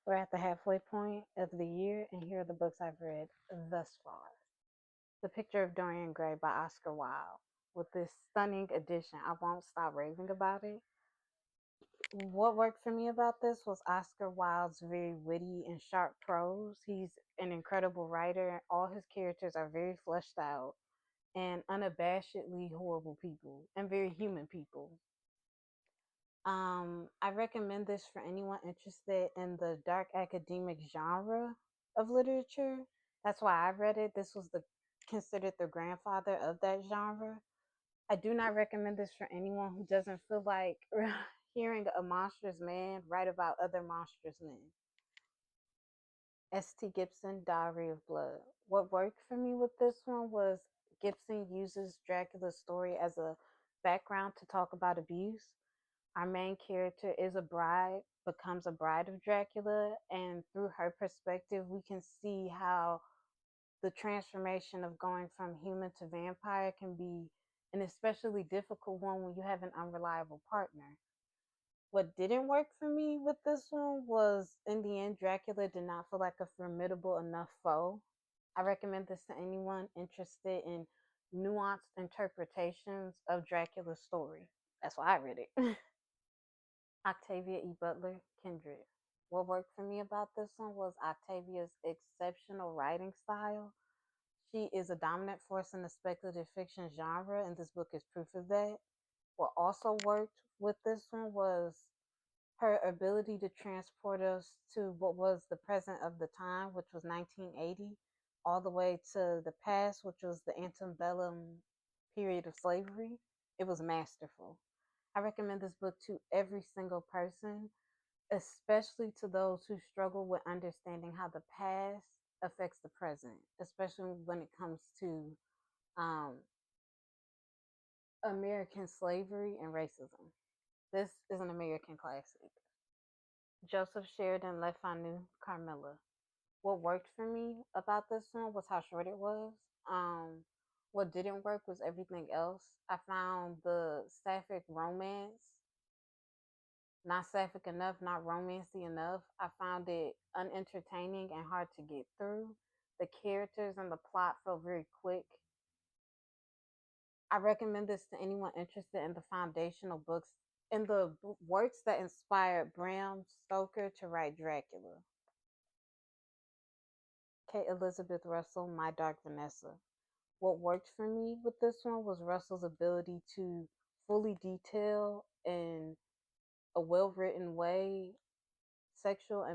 We're at the halfway point of the year, and here are the books I've read thus far. The Picture of Dorian Gray by Oscar Wilde. With this stunning edition, I won't stop raving about it. What worked for me about this was Oscar Wilde's very witty and sharp prose. He's an incredible writer, and all his characters are very fleshed out and unabashedly horrible people and very human people. I recommend this for anyone interested in the dark academic genre of literature. That's why I read it. This was the considered the grandfather of that genre. I do not recommend this for anyone who doesn't feel like hearing a monstrous man write about other monstrous men. S.T. Gibson, Diary of Blood. What worked for me with this one was Gibson uses Dracula's story as a background to talk about abuse. Our main character is a bride, becomes a bride of Dracula, and through her perspective, we can see how the transformation of going from human to vampire can be an especially difficult one when you have an unreliable partner. What didn't work for me with this one was, in the end, Dracula did not feel like a formidable enough foe. I recommend this to anyone interested in nuanced interpretations of Dracula's story. That's why I read it. Octavia E. Butler, Kindred. What worked for me about this one was Octavia's exceptional writing style. She is a dominant force in the speculative fiction genre, and this book is proof of that. What also worked with this one was her ability to transport us to what was the present of the time, which was 1980, all the way to the past, which was the antebellum period of slavery. It was masterful. I recommend this book to every single person, especially to those who struggle with understanding how the past affects the present, especially when it comes to um, American slavery and racism. This is an American classic. Joseph Sheridan Le Fanu, Carmilla. What worked for me about this one was how short it was. Um, what didn't work was everything else. I found the sapphic romance not sapphic enough, not romancy enough. I found it unentertaining and hard to get through. The characters and the plot felt very quick. I recommend this to anyone interested in the foundational books in the works that inspired Bram Stoker to write Dracula. Kate Elizabeth Russell, My Dark Vanessa. What worked for me with this one was Russell's ability to fully detail in a well written way sexual and